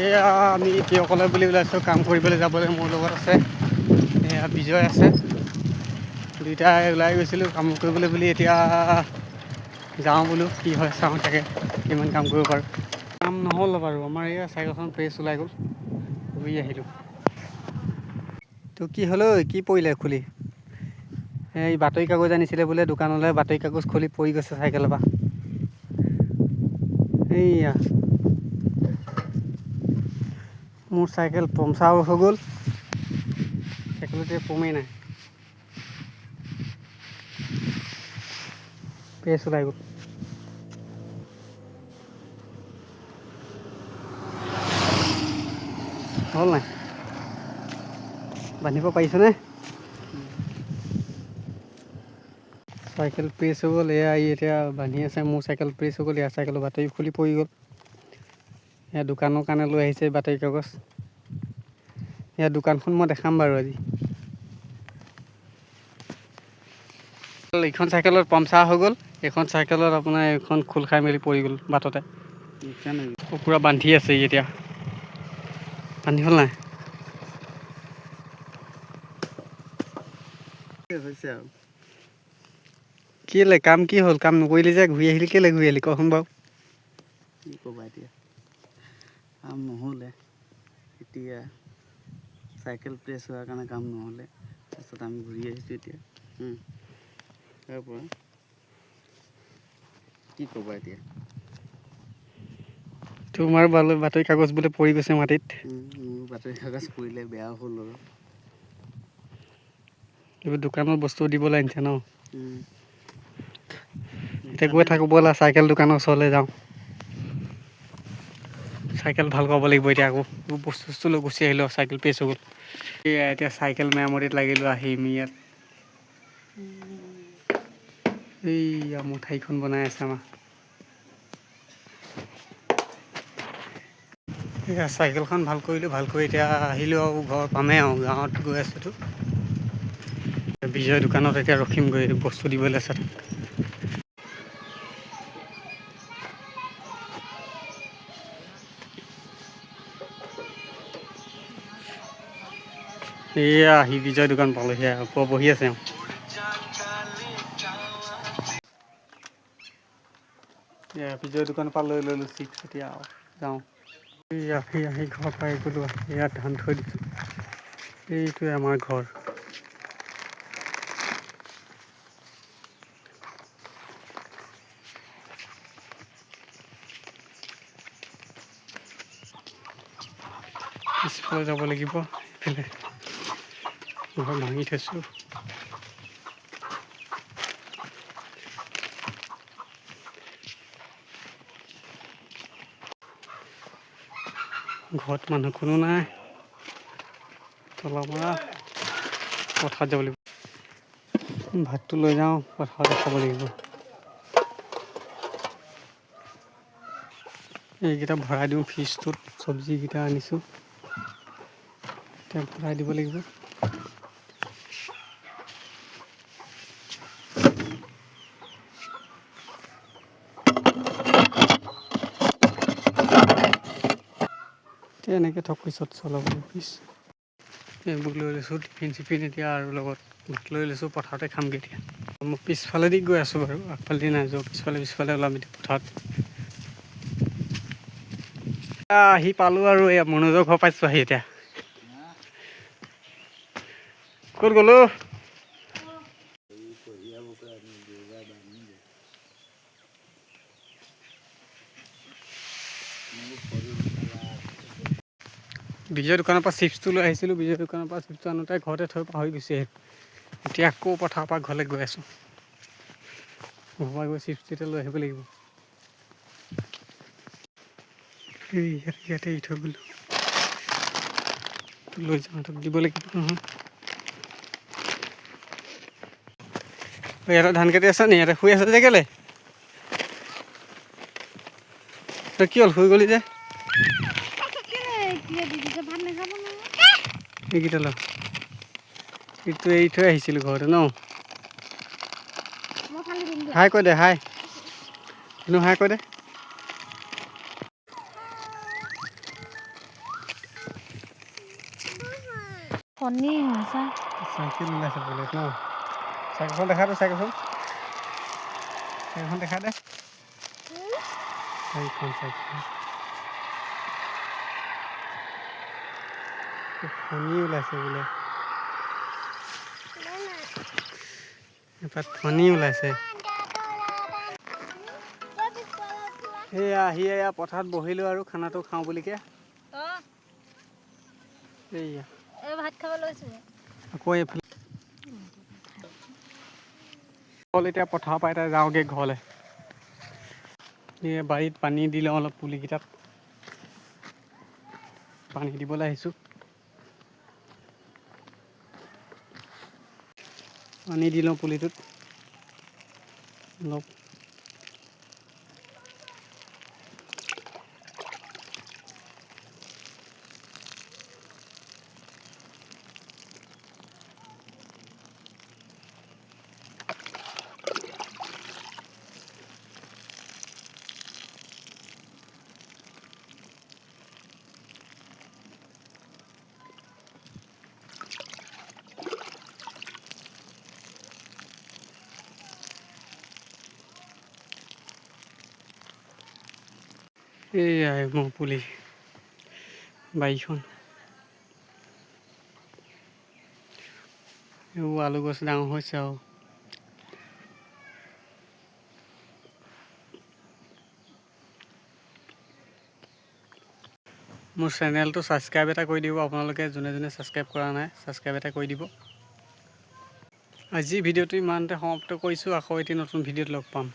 এয়া আমি তিয়কলে বুলি ওলাইছোঁ কাম কৰিবলৈ যাবলৈ। মোৰ লগত আছে এয়া বিজয় আছে, দুইটাই ওলাই গৈছিলোঁ কাম কৰিবলৈ বুলি। এতিয়া যাওঁ বোলো, কি হয় চাওঁ, তাকে কিমান কাম কৰিব পাৰোঁ। কাম নহ'ল বাৰু আমাৰ, এয়া চাইকেলখন প্ৰেছ ওলাই গ'ল, ঘূৰি আহিলোঁ। তো কি হ'ল ঐ, কি পৰিলে খুলি? এই বাতৰি কাগজ আনিছিলে বোলে দোকানলৈ, বাতৰি কাগজ খুলি পৰি গৈছে চাইকেলৰ পৰা। এইয়া মোৰ চাইকেল পামচাৰ হৈ গ'ল, চাইকেলতে পমেই নাই, প্ৰেছ ওলাই গ'ল। হ'ল নাই, বান্ধিব পাৰিছনে? চাইকেল প্ৰেছ হৈ গ'ল, এয়া এতিয়া বান্ধি আছে। মোৰ চাইকেল প্ৰেছ হৈ গ'ল, ইয়াৰ চাইকেলৰ বাতৰি খুলি পৰি গ'ল। এয়া দোকানৰ কাৰণে লৈ আহিছে বাতৰি কাগজ। এয়া দোকানখন মই দেখাম বাৰু আজি। এইখন চাইকেলত পামচাৰ হৈ গ'ল, এইখন চাইকেলত আপোনাৰ এইখন খোল খাই মেলি পৰি গ'ল বাটতে। পূৰা বান্ধি আছে এতিয়া, বান্ধি হ'ল নাই? হৈছে আৰু কেলে কাম কি হ'ল? কাম নকৰিলি যে ঘূৰি আহিলি, কেলে ঘূৰি আহিলি কচোন বাৰু? কি ক'বা এতিয়া, কাম নহ'লে এতিয়া চাইকেল প্ৰেছ হোৱাৰ কাৰণে কাম নহ'লে, তাৰপিছত আমি ঘূৰি আহিছোঁ এতিয়া। তাৰপৰা কি ক'বা এতিয়া, তোমাৰ বাতৰি কাগজ বোলে পৰি গৈছে মাটিত। মোৰ বাতৰি কাগজ পৰিলে বেয়া হ'ল আৰু। এইবোৰ দোকানৰ বস্তু দিবলৈ আনিছে ন? এতিয়া গৈ থাকোঁ ব'লা, চাইকেল দোকানৰ ওচৰলৈ যাওঁ। চাইকেল ভাল পাব লাগিব এতিয়া, আকৌ বস্তু চস্তু লৈ গুচি আহিলোঁ, চাইকেল প্ৰেছ হৈ গ'ল। এতিয়া চাইকেল মেৰামতিত লাগিলোঁ আহি ইয়াত। এইয়া মোৰ ঠাইখন বনাই আছে আমাৰ। এয়া চাইকেলখন ভাল কৰিলোঁ, ভাল কৰি এতিয়া আহিলোঁ আৰু ঘৰ পামেই আৰু, গাঁৱত গৈ আছোঁতো। বিজয় দোকানত এতিয়া ৰখিমগৈ, বস্তু দিবলৈ আছে। এয়া আহি বিজয় দোকান পালোঁহি, ওপৰ বহি আছে। এয়া বিজয় দোকানৰ পৰা লৈ ল'লোঁ চিপছ, এতিয়া যাওঁ। এই আহি ঘৰ পাই গ'লোঁ, ইয়াত ধান থৈ দিছোঁ। এইটোৱে আমাৰ ঘৰ। পিছফালে যাব লাগিব, এইফালে ঘৰ ভাঙি থৈছোঁ। ঘৰত মানুহ কোনো নাই, তলৰ পৰা পথাৰত যাব লাগিব। ভাতটো লৈ যাওঁ, পথাৰতে খাব লাগিব। এইকেইটা ভৰাই দিওঁ ফ্ৰিজটোত, চব্জিকেইটা আনিছোঁ, এতিয়া ভৰাই দিব লাগিব। এনেকৈ থক, পিছত চলাব ফ্ৰিজ। এইবোৰ লৈ লৈছোঁ, টিফিন চিফিন এতিয়া, আৰু লগত ভাত লৈ লৈছোঁ, পথাৰতে খামগৈ এতিয়া। মই পিছফালেদি গৈ আছোঁ বাৰু, আগফালেদি নাই যোৱা, পিছফালে ওলাম এতিয়া পথাৰত। আহি পালোঁ আৰু, এয়া মনোজৰ ঘৰ পাইছোঁ আহি এতিয়া। ক'ত গ'লো? বিজয় দোকানৰ পৰা চিপছটো লৈ আহিছিলোঁ, বিজয় দোকানৰ পৰা চিপছটো আনোতে ঘৰতে থৈ পাহৰি গুচি আহিলোঁ। এতিয়া আকৌ পথাৰৰ পৰা ঘৰলৈ গৈ আছোঁ। ঘৰৰ পৰা গৈ চিপছটো লৈ আহিব লাগিব। ইয়াতে এৰি থৈ গ'লোঁ, লৈ যাওঁ, তাক দিব লাগিব নহয়। ইয়াতে ধান কাটি আছ নি? ইয়াতে শুই আছ যে কেলে? তই কি হ'ল, শুই গ'লি যে? এইকেইটা ল, এইটো এৰি থৈ আহিছিলোঁ ঘৰতে ন? হাই কৈ দে, হাই হাই কৈ দে। ফণী হৈছে চাইকেল ওলাইছে বুলেট ন চাইকেলখন দেখা দে চাইকেলখন দেখা দে এইখন চাইকেল ফণী ওলাইছে বোলে এপাত ফণী ওলাইছে সেয়া আহি এয়া পথাৰত বহিলোঁ আৰু খানাটো খাওঁ বুলিকে এইয়া ভাত খাব লৈছোঁ আকৌ এইফালে এতিয়া পথাৰৰ পৰা এতিয়া যাওঁগৈ ঘৰলৈ এই বাৰীত পানী দি লওঁ অলপ পুলিকেইটাত পানী দিবলৈ আহিছোঁ পানী দি লওঁ পুলিটোত অলপ এইয়াই মোৰ পুলি বাৰীখন এইবোৰ আলু গছ ডাঙৰ হৈছে আৰু মোৰ চেনেলটো ছাবস্ক্ৰাইব এটা কৰি দিব আপোনালোকে যোনে যোনে ছাবস্ক্ৰাইব কৰা নাই ছাবস্ক্ৰাইব এটা কৰি দিব আজি ভিডিঅ'টো ইমানতে সমাপ্ত কৰিছোঁ আকৌ এটি নতুন ভিডিঅ'ত লগ পাম